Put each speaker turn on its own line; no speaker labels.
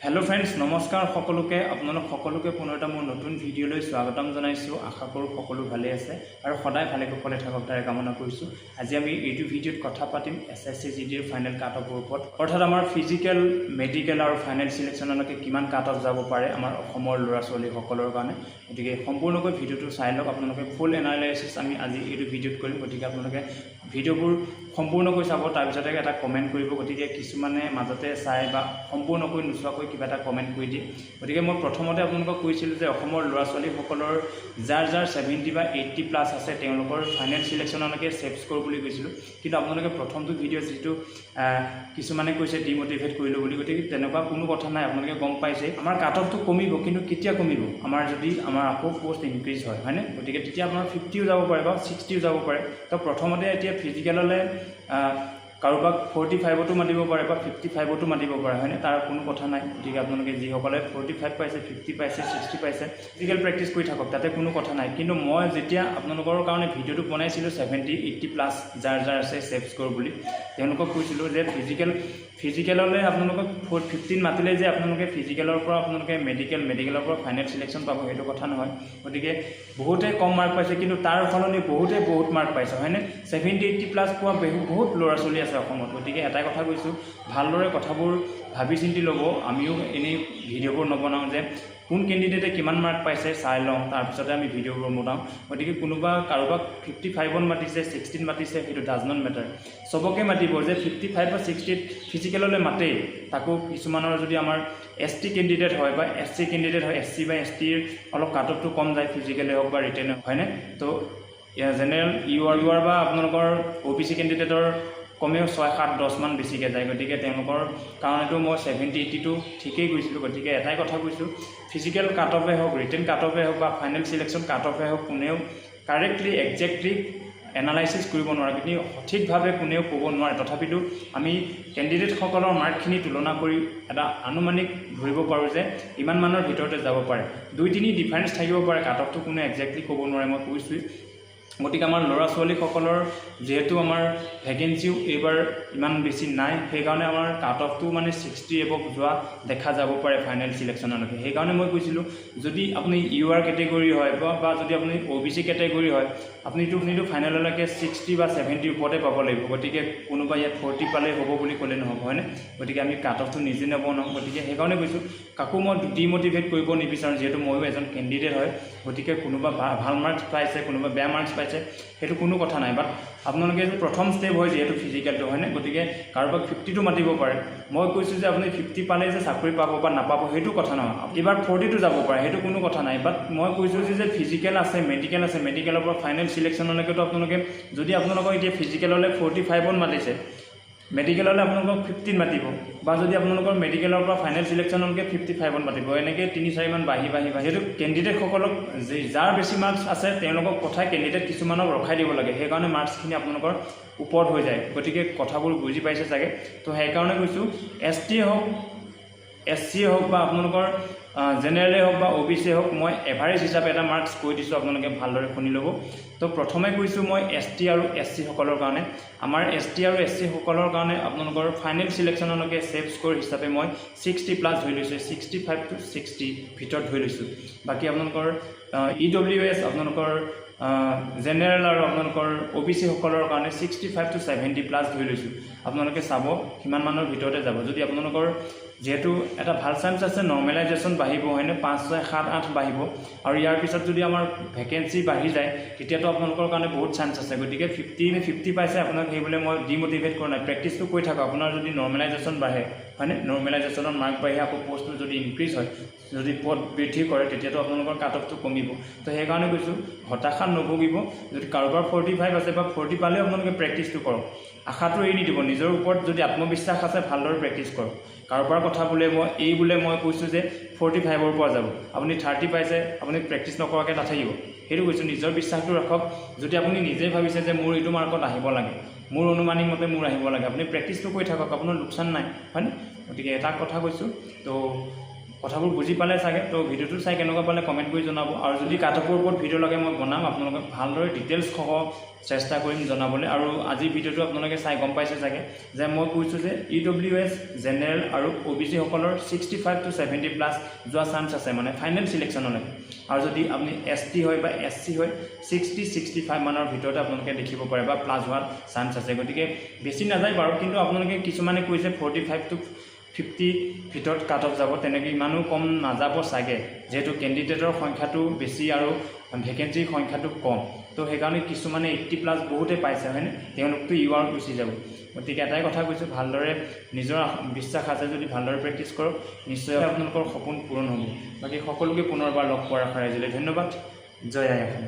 Hello friends नमस्कार सकलोके आपनलोक सकलोके पुনৰ এটা মোৰ নতুন ভিডিঅলৈ স্বাগতম জনাইছো আশা কৰো সকলো ভালে আছে আৰু সদায় ভালে কুশলে থাকক তাৰে কামনা কৰিছো আজি আমি এইটো ভিডিঅত কথা পাতিম এসএসসি জিডিৰ ফাইনাল কাট অফৰ ওপৰত অৰ্থাৎ আমাৰ ফিজিক্যাল মেডিকেল আৰু ফাইনাল সিলেকশনলৈকে কিমান কাট অফ যাব পাৰে আমাৰ অসমৰ লৰা ছোৱালী সকলৰ কাৰণে গতিকে সম্পূৰ্ণকৈ ভিডিঅটো চাই লওক আপোনালোকে ফুল এনালাইসিস আমি আজি এইটো ভিডিঅত কৰিম গতিকে আপোনালোকে ভিডিঅবোৰ সম্পূৰ্ণকৈ চাব তাৰ পিছতে এটা কমেন্ট কৰিব গতিকে কিছুমানে মাজতে চাই বা সম্পূৰ্ণকৈ নুচুৱাকৈ কিবা এটা কমেন্ট কৰি দিয়ে গতিকে মই প্ৰথমতে আপোনালোকক কৈছিল যে অসমৰ লৰা ছোৱালী সকলৰ যাৰ 70 বা 80 প্লাস আছে তেওঁলোকৰ ফাইনাল সিলেকশনলৈকে সেভ স্কোৰ বুলি কৈছিল কিন্তু আপোনালোকে প্ৰথমটো ভিডিঅ যেটো কিছুমানে কৈছে ডিমোটিভেট কৰিলো বুলি গতিকে তেনেকুৱা কোনো কথা নাই আপোনালোকে গম পাইছে আমাৰ কাট অফটো কমিব কিন্তু কেতিয়া কমিব আমাৰ যদি আমাৰ আকৌ পোষ্ট ইনক্ৰিজ হয় হয়নে গতিকে তেতিয়া আপোনাৰ 50 যাব পাৰে বা 60 যাব পাৰে তো প্ৰথমতে এতিয়া ফিজিক্যাললে কাৰোবাক 45 তো মাতিব পাৰে বা 55 তো মাতিব পাৰে হয়নে তাৰ কোনো কথা নাই গতিকে আপোনালোকে যি সকলে 45 পাইছে 50 পাইছে 60 পাইছে ফিজিক্যাল প্ৰেক্টিস কৰি থাকক তাতে কোনো কথা নাই কিন্তু মই যেতিয়া আপোনালোকৰ কাৰণে ভিডিঅটো বনাইছিলো 70 80 প্লাস যাৰ আছে সেভ স্কোৰ বুলি তেওঁলোকক কৈছিলো যে ফিজিক্যাললে আপোনালোকক 15 মাতিলে যে আপোনালোকে ফিজিক্যালৰ পৰা আপোনালোকে মেডিকেলৰ পৰা ফাইনাল সিলেকশন পাব হেতু কথা নহয় গতিকে বহুতে কম মাৰ্ক পাইছে কিন্তু তাৰ ফলনি বহুত মাৰ্ক পাইছে হয়নে 70 80 প্লাস পোৱা বহুত লৰা ছোৱালী আছে অসমত গতিকে এটা কথা কৈছো ভালদৰে কথাবোৰ ভাবি চিন্তি লব আমিও এনে ভিডিঅবোৰ নবনাও যে কোন ক্যান্ডিডেটে কিমান মাৰ্ক পাইছে চাই লওঁ তাৰ পিছতে আমি ভিডিঅবোৰ বনাও গতিকে কোনোবা কাৰোবাক 55 মাতিছে 16 মাতিছে হেতু ডাজ নট ম্যাটাৰ সবকে মাতিব যে 55 বা 60 ফিজিক্যাললে মাতে তাকো কিছুমানৰ যদি আমাৰ এসটি ক্যান্ডিডেট হয় বা এসসি ক্যান্ডিডেট হয় এসসি বা এসটি ৰ অলপ কাট অফটো কম যায় ফিজিক্যালে হোক বা ৰিটেন হয়নে তো জেনাৰেল ইউআৰ বা আপোনালোকৰ ওবিসি ক্যান্ডিডেটৰ কমেও 6 7 10 মান বেছিকে যায় গতিকে তেওঁলোকৰ কাৰণেটো মই 70 80 টো ঠিকই গৈছিল গতিকে এটাই কথা কৈছো ফিজিক্যাল কাট অফে হোক ৰিটেন কাট অফে হোক বা ফাইনাল সিলেকশন কাট অফে হোক কোনেও কাৰেক্টলি এক্সাক্টলি এনালাইসিস কৰিব নোৱাৰে কিন্তু সঠিকভাৱে কোনেও ক'ব নোৱাৰে তথাপিতো আমি ক্যান্ডিডেট সকলৰ মাৰ্কখিনি তুলনা কৰি এটা আনুমানিক ধৰিব পাৰো যে ইমান মানৰ ভিতৰতে যাব পাৰে 2-3 ডিফাৰেন্স থাকিব পাৰে কাট অফটো কোনে এক্সাক্টলি ক'ব নোৱাৰে মই কৈছো গতিকে আমাৰ লৰা ছোৱালী সকলৰ যেহেতু আমাৰ ভ্যাকেন্সিও এবাৰ ইমান বেছি নাই সেই কাৰণে আমাৰ কাট অফটো মানে 60 এবভ যোৱা দেখা যাব পাৰে ফাইনাল সিলেকশনলৈকে সেই কাৰণে মই কৈছিলো যদি আপুনি ইউআৰ ক্যাটাগৰী হয় বা যদি আপুনি ওবিসি ক্যাটাগৰী হয় আপুনিটো ফাইনাললৈকে 60 বা 70 ওপৰতে পাব লাগিব গতিকে কোনোবা ইয়াত 40 পালে হ'ব বুলি ক'লে নহব হয়নে গতিকে আমি কাট অফটো নিজে নবনাও গতিকে সেই কাৰণে কৈছো কাকো মই ডিমোটিভেট কৰিব নিবিচাৰো যেহেতু মইও এজন ক্যান্ডিডেট হয় গতিকে কোনোবা ভাল মাৰ্কস পাইছে কোনোবা বেয়া মাৰ্কস পাইছে হেতু কোনো কথা নাই বাট আপোনালোকে প্ৰথম স্টেপ হয় যেহেতু ফিজিক্যালটো হয়নে গতিকে কাৰোবাক 50 তো মাতিব পাৰে মই কৈছো যে আপুনি 50 পালে যে চাকৰি পাব বা নাপাব হেতু কথা নহয় এবাৰ 40 তো যাব পাৰে হেতু কোনো কথা নাই বাট মই কৈছো যে ফিজিক্যাল আছে মেডিকেলৰ পৰা ফাইনাল সিলেকশনলৈকে তো আপোনালোকে যদি আপোনালোকক এতিয়া ফিজিক্যাললে 45 ত মাতিছে মেডিকেললে আপোনালোকক 15 মাতিব বা যদি আপোনালোকৰ মেডিকেলৰ পৰা ফাইনাল সিলেকশনলৈকে 55 ত মাতিব এনেকৈ 3-4 মান বাঢ়ি যেটো ক্যান্ডিডেট সকলক যাৰ বেছি মাৰ্কস আছে তেওঁলোকক কথা ক্যান্ডিডেট কিছুমানক ৰখাই দিব লাগে সেই কাৰণে মাৰ্কসখিনি আপোনালোকৰ ওপৰত হৈ যায় গতিকে কথাবোৰ বুজি পাইছে চাগে তো সেই কাৰণে কৈছো এসটি হওক এসসি হওক বা আপোনালোকৰ জেনাৰেলে হওক বা ওবিসি হওক মই এভাৰেজ হিচাপে এটা মাৰ্কস কৈ দিছো আপোনালোকে ভালদৰে শুনি ল'ব তো প্ৰথমে কৈছো মই এসটি আৰু এসসি সকলৰ কাৰণে আমাৰ এসটি আৰু এসসি সকলৰ কাৰণে আপোনালোকৰ ফাইনাল সিলেকশনলৈকে সেভ স্কোৰ হিচাপে মই 60 প্লাস ধৰি লৈছো 65 to 60 ভিতৰত ধৰি লৈছো বাকি আপোনালোকৰ ইডব্লিউএস আপোনালোকৰ জেনাৰেল আৰু আপোনালোকৰ ওবিসি সকলৰ কাৰণে 65 to 70 প্লাস ধৰি লৈছো আপোনালোকে চাব কিমান মানৰ ভিতৰতে যাব যদি আপোনালোকৰ যেহেতু এটা ভাল চান্স আছে নৰ্মেলাইজেশন বাঢ়িব হয়নে 5 6 7 8 বাঢ়িব আৰু ইয়াৰ পিছত যদি আমাৰ ভ্যাকেন্সি বাঢ়ি যায় তেতিয়াতো আপোনালোকৰ কাৰণে বহুত চান্স আছে গতিকে 50 পাইছে আপোনাক হেইবলে মই ডিমোটিভেট কৰা নাই প্ৰেক্টিসটো কৰি থাকক আপোনাৰ যদি নৰ্মেলাইজেশন বাঢ়ে হয়নে নৰ্মেলাইজেশনৰ মাৰ্ক বাঢ়ি আকৌ পোষ্টটো যদি ইনক্ৰিজ হয় যদি পদ বৃদ্ধি কৰে তেতিয়াতো আপোনালোকৰ কাট অফটো কমিব তো সেই কাৰণে কৈছো হতাশা নভগিব যদি কাৰোবাৰ 45 আছে বা 40 পালে আপোনালোকে প্ৰেক্টিসটো কৰক আশাটো এৰি নিদিব নিজৰ ওপৰত যদি আত্মবিশ্বাস আছে ভালদৰে প্ৰেক্টিস কৰক কাৰোবাৰ কথা বোলে মই কৈছো যে 45 ৰ পৰা যাব আপুনি 30 পাইছে আপুনি প্ৰেক্টিস নকৰাকে নাথাকিব হেতু কৈছো নিজৰ বিশ্বাসটো ৰাখক যদি আপুনি নিজে ভাবিছে যে মোৰ ইটো মাৰ্কত আহিব লাগে মোৰ অনুমানিক মতে মোৰ আহিব লাগে আপুনি প্ৰেক্টিসটো কৰি থাকক আপোনাৰ লোকচান নাই হয়নে গতিকে এটা কথা কৈছো তো কথাবোৰ বুজি পালে চাগে। তো ভিডিঅ'টো চাই কেনেকুৱা পালে কমেণ্ট কৰি জনাব, আৰু যদি কাট অফৰ ওপৰত ভিডিঅ' লাগে মই বনাম, আপোনালোকে ভালদৰে ডিটেইলছ সহ চেষ্টা কৰিম জনাবলৈ। আৰু আজিৰ ভিডিঅ'টো আপোনালোকে চাই গম পাইছে চাগে যে মই কৈছোঁ যে EWS জেনেৰেল আৰু OBC সকলৰ 65 to 70+ যোৱা চান্স আছে, মানে ফাইনেল চিলেকশ্যনলৈকে। আৰু যদি আপুনি ST হয় বা SC হয় 60-65 মানৰ ভিতৰতে আপোনালোকে দেখিব পাৰে বা প্লাছ হোৱাৰ চান্স আছে। গতিকে বেছি নাযায় বাৰু, কিন্তু আপোনালোকে কিছুমানে কৈছে 45 to 50 ভিতৰত কাট অফ যাব, তেনেকৈ ইমানো কম নাযাব চাগে, যিহেতু কেণ্ডিডেটৰ সংখ্যাটো বেছি আৰু ভেকেঞ্চিৰ সংখ্যাটো কম। তো সেইকাৰণে কিছুমানে 80+ বহুতে পাইছে হয়নে, তেওঁলোকতো UR গুচি যাব। গতিকে এটাই কথা কৈছোঁ, ভালদৰে নিজৰ বিশ্বাস আছে যদি ভালদৰে প্ৰেক্টিছ কৰক, নিশ্চয় আপোনালোকৰ সপোন পূৰণ হ'ব। বাকী সকলোকে পুনৰবাৰ লগ পোৱাৰ আশা ৰাখিলে ধন্যবাদ। জয় আই অসম।